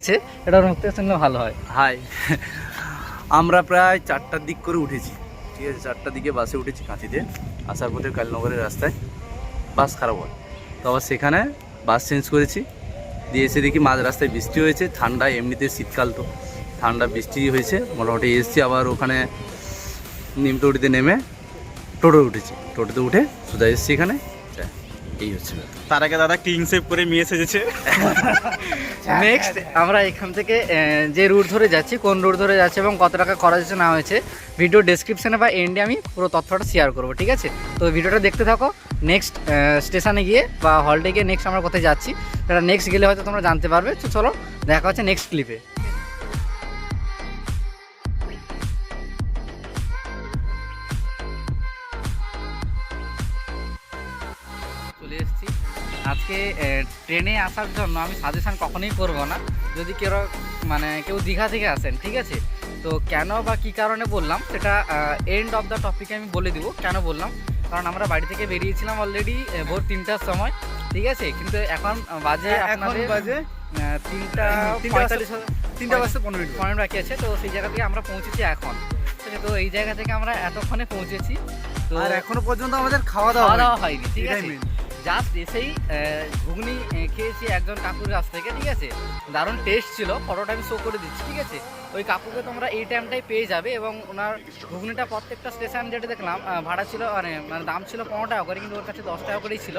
এটা মুক্তি শুনলে ভালো হয়। হাই, আমরা প্রায় 4টার দিক করে উঠেছি, ঠিক আছে। 4টার দিকে বাসে উঠেছি কাঁথিতে, আসার পথে কালীনগরের রাস্তায় বাস খারাপ হয়, তো আবার সেখানে বাস চেঞ্জ করেছি। দিয়ে এসে দেখি মাঝ রাস্তায় বৃষ্টি হয়েছে, ঠান্ডা, এমনিতে শীতকাল তো ঠান্ডা বৃষ্টি হয়েছে। মোটামুটি এসছি, আবার ওখানে নিমটড়িতে নেমে টোটো উঠেছি, টোটোতে উঠে সোজা এসছি এখানে। এই হচ্ছে তার আগে দাদা ক্লিন সেভ করে মেয়ে সেজেছে। নেক্সট আমরা এখান থেকে যে রুট ধরে যাচ্ছি, কোন রুট ধরে যাচ্ছে এবং কত টাকা খরচ হচ্ছে না হয়েছে, ভিডিও ডেসক্রিপশনে বা এন্ডে আমি পুরো তথ্যটা শেয়ার করবো, ঠিক আছে। তো ভিডিওটা দেখতে থাকো। নেক্সট স্টেশনে গিয়ে বা হল্টে গিয়ে নেক্সট আমরা কোথায় যাচ্ছি সেটা নেক্সট গেলে হয়তো তোমরা জানতে পারবে। তো চলো দেখা হচ্ছে নেক্সট ক্লিপে। চলে এসেছি। আজকে ট্রেনে আসার জন্য আমি সাজেশান কখনোই করব না, যদি কেউ দীঘা থেকে আসেন, ঠিক আছে। তো কেন বা কী কারণে বললাম সেটা এন্ড অফ দ্য টপিকে আমি বলে দিব কেন বললাম। কারণ আমরা বাড়ি থেকে বেরিয়েছিলাম অলরেডি ভোর 3টার সময়, ঠিক আছে। কিন্তু এখন বাজে 3টা বাজতে 15 বাকি আছে। তো সেই জায়গা থেকে আমরা পৌঁছেছি এখন, ঠিক আছে। তো এই জায়গা থেকে আমরা এতক্ষণে পৌঁছেছি, তো আর এখনো পর্যন্ত আমাদের খাওয়া দাওয়া হয়নি, ঠিক আছে। জাস্ট এসেই ঘুগনি খেয়েছি একজন কাকুর কাছ থেকে, ঠিক আছে। দারুণ টেস্ট ছিল, ফটোটা আমি শো করে দিচ্ছি, ঠিক আছে। ওই কাকুকে তোমরা এই টাইমটাই পেয়ে যাবে এবং ওনার ঘুগনিটা প্রত্যেকটা স্টেশন যেটা দেখলাম ভাড়া ছিল মানে দাম ছিল 15 টাকা করে, কিন্তু ওর কাছে 10 টাকা করেই ছিল।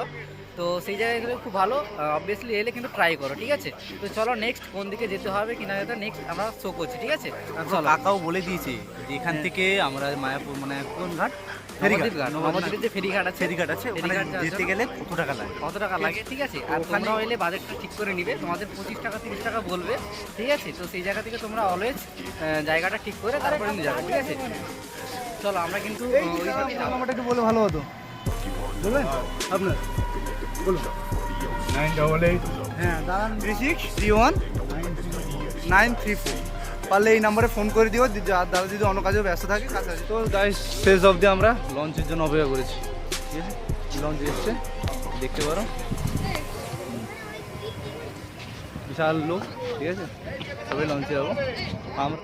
তো সেই জায়গাগুলো খুব ভালো, অবভিয়াসলি এলে কিন্তু ট্রাই করো, ঠিক আছে। তো চলো নেক্সট কোন দিকে যেতে হবে কিনা যেতে নেক্সট আমরা শো করছি, ঠিক আছে। চলো, কাকাও বলে দিয়েছে যে এখান থেকে আমরা মায়াপুর মানে কোন ঘাট, নবদ্বীপের যে ফেরিঘাট আছে, ওখানে যেতে গেলে কত টাকা লাগে, ঠিক আছে। আর তোমরা এলে বাজেটটা ঠিক করে নিবে, তোমাদের 25 টাকা 30 টাকা বলবে, ঠিক আছে। তো সেই জায়গা থেকে তোমরা অলওয়েজ জায়গাটা ঠিক করে তারপরে নিয়ে যাবে, ঠিক আছে। চলো আমরা কিন্তু নাম্বারটা একটু বলে ভালো হতো, বলবেন আপনার, বলুন। 988 হ্যাঁ দাঁড়ান, 3631934934 পারলে এই নাম্বারে ফোন করে দিও, দাদা যদি অন্য কাজেও ব্যস্ত থাকে কাছাকাছি। তো গাইস শেষ অবধি আমরা লঞ্চের জন্য অপেক্ষা করেছি, ঠিক আছে। লঞ্চ এসছে, দেখতে পারো, বিশাল লোক, ঠিক আছে। সবাই লঞ্চে যাবো আমরা।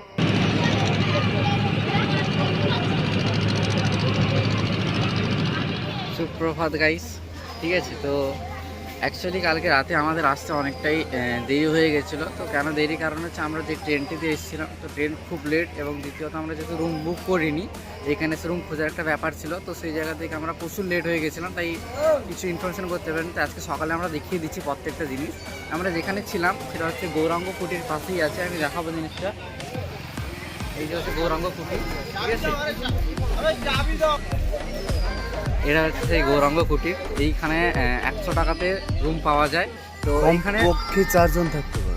সুপ্রভাত গাইস, ঠিক আছে। তো অ্যাকচুয়ালি কালকে রাতে আমাদের আসতে অনেকটাই দেরি হয়ে গেছিলো। তো কেন দেরি, কারণ হচ্ছে আমরা যে ট্রেনটিতে এসেছিলাম, তো ট্রেন খুব লেট এবং দ্বিতীয়ত আমরা যেহেতু রুম বুক করিনি, এখানে এসে রুম খোঁজার একটা ব্যাপার ছিল। তো সেই জায়গা থেকে আমরা প্রচুর লেট হয়ে গেছিলাম, তাই কিছু ইনফরমেশন করতে পারেন। তো আজকে সকালে আমরা দেখিয়ে দিচ্ছি প্রত্যেকটা জিনিস। আমরা যেখানে ছিলাম সেটা হচ্ছে গৌরাঙ্গ কুটির পাশেই আছে, আমি দেখাবো জিনিসটা। এই যে হচ্ছে গৌরাঙ্গ কুটির, ঠিক আছে। এটা হচ্ছে সেই গৌরাঙ্গ কুটির। এইখানে 100 টাকাতে রুম পাওয়া যায়। তো এইখানে পক্ষে 4 জন থাকতে পারে,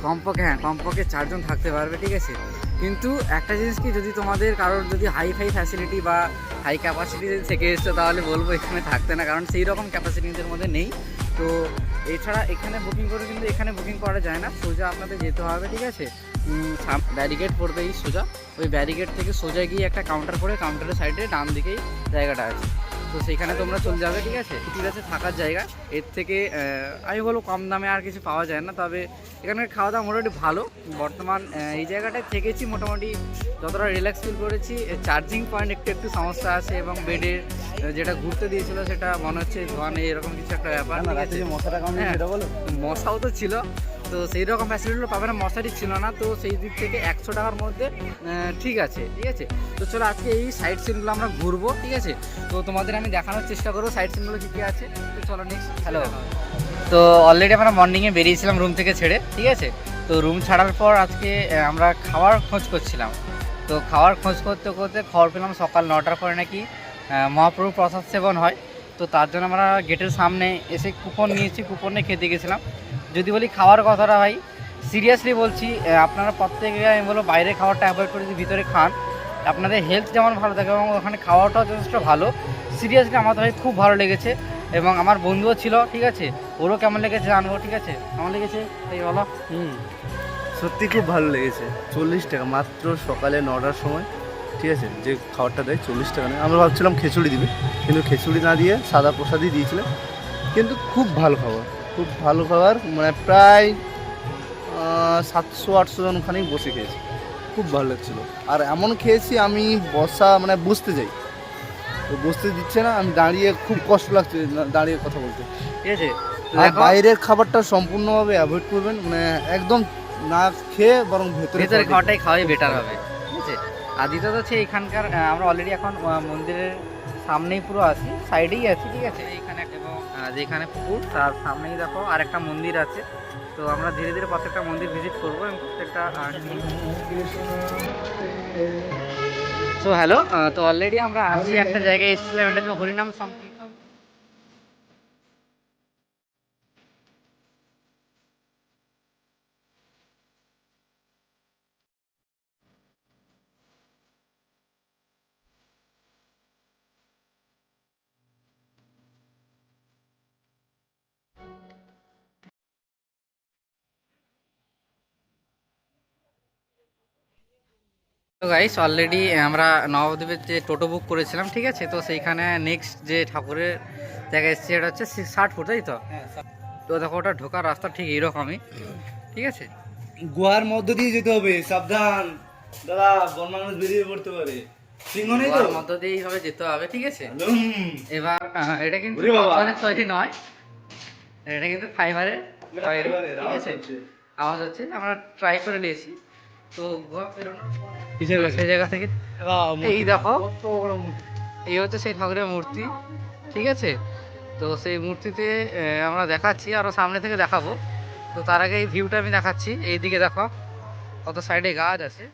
কমপক্ষে 4 জন থাকতে পারবে, ঠিক আছে। কিন্তু একটা জিনিস কি, যদি তোমাদের কারোর যদি হাই ফ্যাসিলিটি বা হাই ক্যাপাসিটি থেকে এসছো তাহলে বলবো এখানে থাকতে না, কারণ সেই রকম ক্যাপাসিটিদের মধ্যে নেই। তো এছাড়া এখানে বুকিং করে কিন্তু এখানে বুকিং করা যায় না, সোজা আপনাদের যেতে হবে, ঠিক আছে। ব্যারিকেড পড়বে এই সোজা, ওই ব্যারিকেড থেকে সোজা গিয়ে একটা কাউন্টার পড়ে, কাউন্টারের সাইডে ডান দিকেই জায়গাটা আছে। তো সেইখানে তোমরা চলে যাবে, ঠিক আছে। ঠিক আছে, থাকার জায়গা এর থেকে আমি বলবো কম দামে আর কিছু পাওয়া যায় না। তবে এখানের খাওয়া দাওয়া মোটামুটি ভালো। বর্তমান এই জায়গাটায় থেকেছি, মোটামুটি যতটা রিল্যাক্স ফিল করেছি। চার্জিং পয়েন্ট একটু সমস্যা আছে এবং বেডের যেটা ঘুরতে দিয়েছিল সেটা মনে হচ্ছে ধোয়া নেই, এরকম কিছু একটা ব্যাপার। মশাও তো ছিল, তো সেই রকম ফ্যাসিলিটিগুলো পাবে না, মশারি ছিল না। তো সেই দিক থেকে 100 টাকার মধ্যে ঠিক আছে, ঠিক আছে। তো চলো আজকে এই সাইড সিনগুলো আমরা ঘুরবো, ঠিক আছে। তো তোমাদের আমি দেখানোর চেষ্টা করবো সাইড সিনগুলো কী কী আছে। তো চলো নেক্সট। হ্যালো, তো অলরেডি আমরা মর্নিংয়ে বেরিয়েছিলাম রুম থেকে ছেড়ে, ঠিক আছে। তো রুম ছাড়ার পর আজকে আমরা খাওয়ার খোঁজ করছিলাম। তো খাওয়ার খোঁজ করতে করতে খবর পেলাম সকাল 9টার পরে নাকি মহাপ্রভু প্রসাদ সেবন হয়। তো তার জন্য আমরা গেটের সামনে এসে কুপন নিয়েছি, কুপনে খেতে গেছিলাম। যদি বলি খাওয়ার কথাটা ভাই, সিরিয়াসলি বলছি, আপনারা প্রত্যেকে আমি বলবো বাইরে খাবারটা অ্যাভয়েড করে যদি ভিতরে খান, আপনাদের হেলথ যেমন ভালো থাকে এবং ওখানে খাওয়াটাও যথেষ্ট ভালো। সিরিয়াসলি আমার তো ভাই খুব ভালো লেগেছে এবং আমার বন্ধুও ছিল, ঠিক আছে। ওরও কেমন লেগেছে জানবো, ঠিক আছে। কেমন লেগেছে তাই বলো। সত্যি খুব ভালো লেগেছে। 40 টাকা মাত্র, সকালে 9টার সময়, ঠিক আছে। যে খাবারটা দেয় 40 টাকা নেয়। আমরা ভাবছিলাম খিচুড়ি দিবে, কিন্তু খিচুড়ি না দিয়ে সাদা প্রসাদই দিয়েছিলেন। কিন্তু খুব ভালো খাবার, মানে প্রায় 700-800 জন খানিক বসে খেয়েছি, খুব ভালো লাগছিলো। আর এমন খেয়েছি আমি বসা মানে বসতে যাই তো বসতে দিচ্ছে না, আমি দাঁড়িয়ে খুব কষ্ট লাগছে দাঁড়িয়ে কথা বলতে, ঠিক আছে। তো আর দেখো, বাইরের খাবারটা সম্পূর্ণভাবে অ্যাভয়েড করবেন, মানে একদম না খেয়ে বরং ভেতরে খাওয়াটাই খাওয়াই বেটার হবে, ঠিক আছে। আর দ্বিতীয়ত হচ্ছে এখানকার আমরা অলরেডি এখন মন্দিরের সামনেই পুরো আছি, সাইডেই আছি, ঠিক আছে। এইখানে এবং যেখানে পুকুর তার সামনেই দেখো আরেকটা মন্দির আছে। তো আমরা ধীরে ধীরে প্রত্যেকটা মন্দির ভিজিট করবো এবং প্রত্যেকটা তো হ্যালো, তো অলরেডি আমরা আছি একটা জায়গায় এসেছিলাম, এটা হচ্ছে হরিনাম সংকীর্তন। তো গাইস অলরেডি আমরা নবদ্বীপের যে টোটো বুক করেছিলাম, ঠিক আছে। তো সেইখানে নেক্সট যে ঠাকুরের জায়গায় এসেছি এটা হচ্ছে 60 ফুট, তাই তো। তো দেখো ওটা ঢোকার রাস্তা ঠিক এইরকমই, ঠিক আছে। গুহার মধ্য দিয়ে যেতে হবে, সাবধান দাদা, বন মানুষ বেরিয়ে পড়তে পারে, সিংহ নেই তো, গোয়ার মধ্য দিয়ে এইভাবে যেতে হবে, ঠিক আছে। এবার এটা কিন্তু ওরে বাবা। পাথরের তৈরি নয়, এটা কিন্তু ফাইবারের তৈরি, ঠিক আছে। আওয়াজ হচ্ছে, আমরা ট্রাই করে নিয়েছি। তো গোয়া পেরোনোর পর সেই জায়গা থেকে এই দেখো, এই হচ্ছে সেই ঠাকুরের মূর্তি, ঠিক আছে। তো সেই মূর্তিতে আমরা দেখাচ্ছি, আরও সামনে থেকে দেখাবো। তো তার আগে এই ভিউটা আমি দেখাচ্ছি, এইদিকে দেখো কত সাইডে গাছ আছে।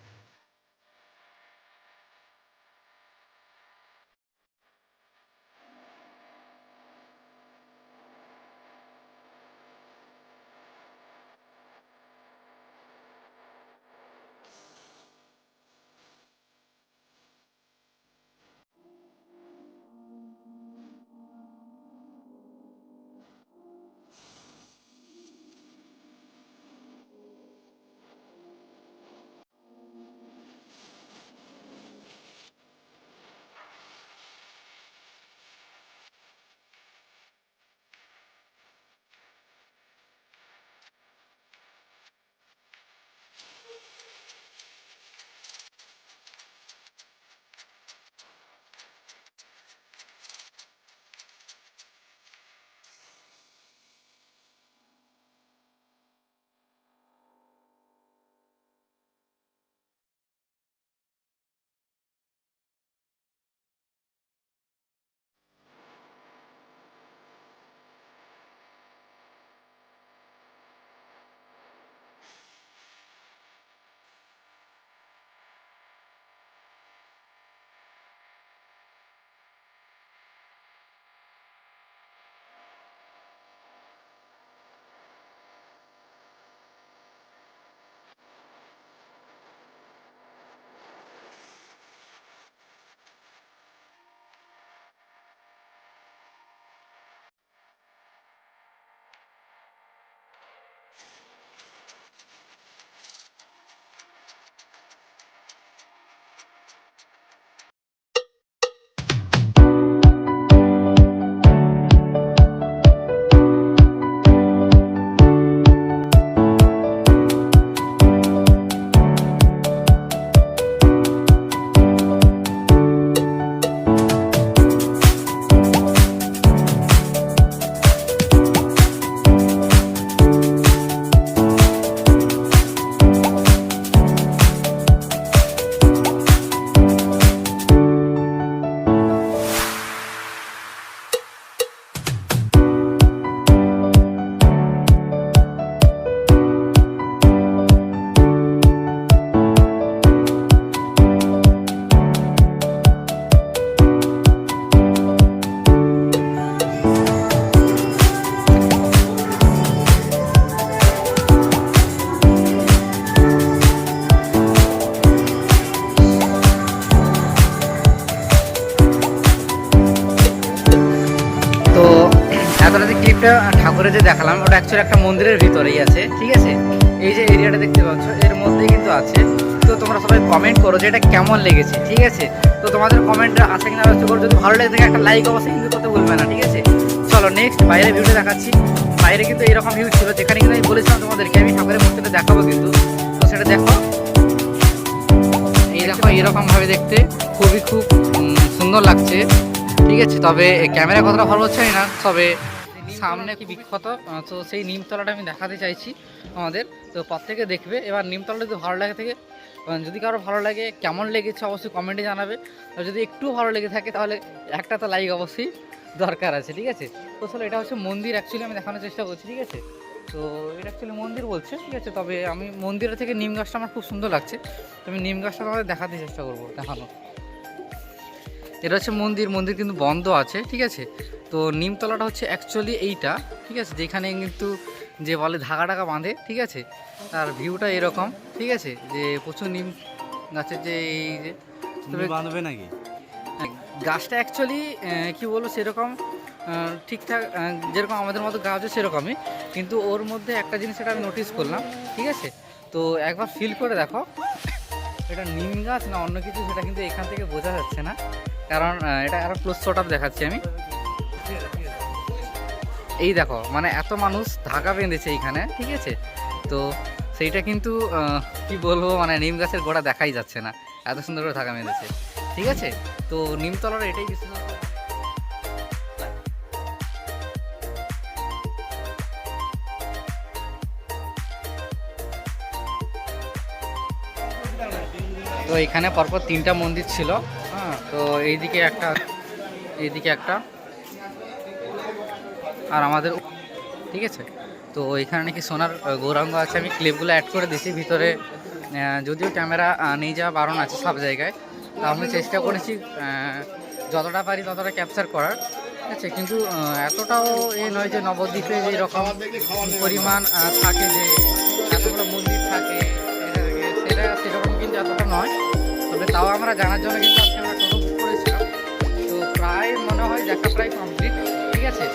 ঠাকুরের যে দেখালাম ওটা অ্যাকচুয়ালি একটা মন্দিরের ভিতরেই আছে, ঠিক আছে। এই যে এরিয়াটা দেখতে পাচ্ছ এর মধ্যেই কিন্তু আছে। তো তোমরা সবাই কমেন্ট করো যে এটা কেমন লেগেছে, ঠিক আছে। তো তোমাদের কমেন্টটা আশা কিনা অবশ্যই করো, যদি ভালো লেগে থাকে একটা লাইক অবশ্যই কিন্তু করতে ভুলবে না, ঠিক আছে। চলো নেক্সট বাইরের ভিউটা দেখাচ্ছি। বাইরে কিন্তু এরকম ভিউ ছিল, যেখানে কিন্তু আমি বলেছিলাম তোমাদেরকে আমি ঠাকুরের মূর্তিটা দেখাবো কিন্তু, তো সেটা দেখো। এই দেখো এরকম ভাবে দেখতে খুবই খুব সুন্দর লাগছে, ঠিক আছে। তবে ক্যামেরা কতটা ভালো হচ্ছে না, তবে সামনে কি বিখ্যাত, তো সেই নিমতলাটা আমি দেখাতে চাইছি আমাদের। তো প্রত্যেকে দেখবে। এবার নিমতলাটা যদি ভালো লাগে থাকে, যদি কারো ভালো লাগে, কেমন লেগেছে অবশ্যই কমেন্টে জানাবে। আর যদি একটু ভালো লেগে থাকে তাহলে একটা তো লাইক অবশ্যই দরকার আছে, ঠিক আছে। তো চলো, এটা হচ্ছে মন্দির, অ্যাকচুয়ালি আমি দেখানোর চেষ্টা করছি, ঠিক আছে। তো এটা অ্যাকচুয়ালি মন্দির বলছে, ঠিক আছে। তবে আমি মন্দিরের থেকে নিম গাছটা আমার খুব সুন্দর লাগছে, তো আমি নিম গাছটা তোমাদের দেখাতে চেষ্টা করবো, দেখানো। এটা হচ্ছে মন্দির, মন্দির কিন্তু বন্ধ আছে, ঠিক আছে। তো নিমতলাটা হচ্ছে অ্যাকচুয়ালি এইটা, ঠিক আছে, যেখানে কিন্তু যে বলে ধাগা টাকা বাঁধে, ঠিক আছে। তার ভিউটা এরকম, ঠিক আছে, যে প্রচুর নিম গাছের যে এই যে তবে বাঁধবে নাকি গাছটা অ্যাকচুয়ালি কি বলবো সেরকম ঠিকঠাক যেরকম আমাদের মতো গাছ আছে সেরকমই, কিন্তু ওর মধ্যে একটা জিনিস এটা আমি নোটিস করলাম, ঠিক আছে। তো একবার ফিল করে দেখো এটা নিম গাছ না অন্য কিছু, সেটা কিন্তু এখান থেকে বোঝা যাচ্ছে না, কারণ এটা আরও ক্লোজ শট আপ দেখাচ্ছি আমি। এই দেখো মানে এত মানুষ ধাগা বেঁধেছে এইখানে, ঠিক আছে। তো সেইটা কিন্তু কি বলবো, মানে নিম গাছের গোড়া দেখাই যাচ্ছে না, এত সুন্দর করে ধাগা বেঁধেছে, ঠিক আছে। তো নিমতলার এটাই বিশেষ। তো এখানে পরপর 3টা মন্দির ছিল, হ্যাঁ। তো এইদিকে একটা, এইদিকে একটা, আর আমাদের, ঠিক আছে। তো এখানে নাকি সোনার গৌরাঙ্গ আছে, আমি ক্লিপগুলো অ্যাড করে দিয়েছি ভিতরে। যদিও ক্যামেরা নিয়ে যাওয়া বারণ আছে সব জায়গায়, তা আমি চেষ্টা করেছি যতটা পারি ততটা ক্যাপচার করার, ঠিক আছে। কিন্তু এতটাও এ নয় যে নবদ্বীপে যে এরকম পরিমাণ থাকে, যে এতগুলো মন্দির থাকে, সেটা সেরকম কিন্তু এতটা নয়। তবে তাও আমরা জানার জন্য কিন্তু আজকে আমরা টোটো বুক করেছিলাম। তো প্রায় মনে হয় দেখা প্রায় কমপ্লিট, ঠিক আছে।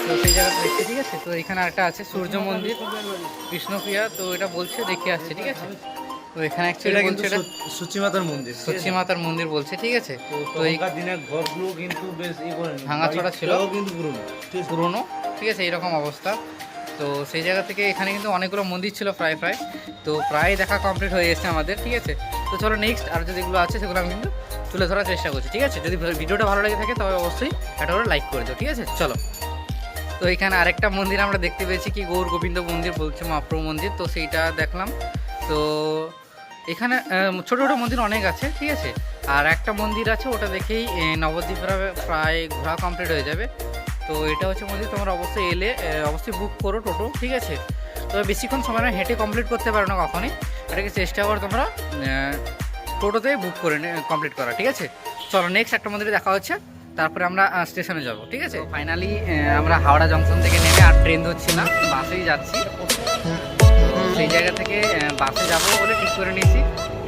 তো সেই জায়গাটা দেখছি, ঠিক আছে। তো এখানে একটা আছে সূর্য মন্দির, কৃষ্ণপ্রিয়া, তো এটা বলছে দেখে আসছে, ঠিক আছে। তো এখানে অ্যাকচুয়ালি বলছে এটা সূচি মাতার মন্দির, সচ্চি মাতার মন্দির বলছে, ঠিক আছে। তো এই দিনের ঘরগুলো কিন্তু বেশ ভাঙাচোরা ছিল, কিন্তু পুরনো, ঠিক আছে, এইরকম অবস্থা। তো সেই জায়গা থেকে এখানে কিন্তু অনেকগুলো মন্দির ছিল প্রায় প্রায়, তো প্রায় দেখা কমপ্লিট হয়ে এসেছে আমাদের, ঠিক আছে। তো চলো নেক্সট আর যেগুলো আছে সেগুলো আমি কিন্তু তুলে ধরার চেষ্টা করছি, ঠিক আছে। যদি ভিডিওটা ভালো লেগে থাকে তবে অবশ্যই একটা করে লাইক করে দাও, ঠিক আছে। চলো, তো এখানে আরেকটা মন্দির আমরা দেখতে পেয়েছি, কি গৌর গোবিন্দ মন্দির বলছে, মহাপ্রভু মন্দির, তো সেইটা দেখলাম। তো এখানে ছোটো ছোটো মন্দির অনেক আছে, ঠিক আছে। আর একটা মন্দির আছে, ওটা দেখেই নবদ্বীপের প্রায় ঘোরা কমপ্লিট হয়ে যাবে। তো এটা হচ্ছে মন্দির, তোমরা অবশ্যই এলে অবশ্যই বুক করো টোটো, ঠিক আছে। তবে বেশিক্ষণ সময় না, হেঁটে কমপ্লিট করতে পারো না কখনই, এটাকে চেষ্টা করো তোমরা টোটোতে বুক করে কমপ্লিট করা, ঠিক আছে। চলো নেক্সট একটা মন্দিরে দেখা হচ্ছে, তারপরে আমরা স্টেশনে যাব, ঠিক আছে। ফাইনালি আমরা হাওড়া জংশন থেকে নেমে আর ট্রেন ধরছি না, বাসেই যাচ্ছি। সেই জায়গা থেকে বাসে যাবো বলে ঠিক করে নিয়েছি।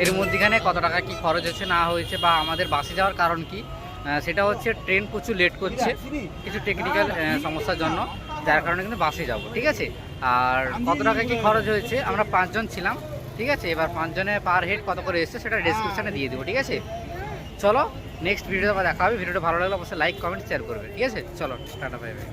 এর মধ্যেখানে কত টাকা কি খরচ হয়েছে না হয়েছে, বা আমাদের বাসে যাওয়ার কারণ কি, সেটা হচ্ছে ট্রেন প্রচুর লেট করছে কিছু টেকনিক্যাল সমস্যার জন্য, যার কারণে কিন্তু বাসে যাব, ঠিক আছে। আর কত টাকা কি খরচ হয়েছে, আমরা 5 জন ছিলাম, ঠিক আছে। এবার 5 জনে পার হেড কত করে এসছে সেটা ডেসক্রিপশানে দিয়ে দেবো, ঠিক আছে। চলো নেক্সট ভিডিওতে আবার দেখা হবে। ভিডিওটা ভালো লাগলে অবশ্যই লাইক কমেন্ট শেয়ার করবে, ঠিক আছে। চলো টাটা, বাই বাই।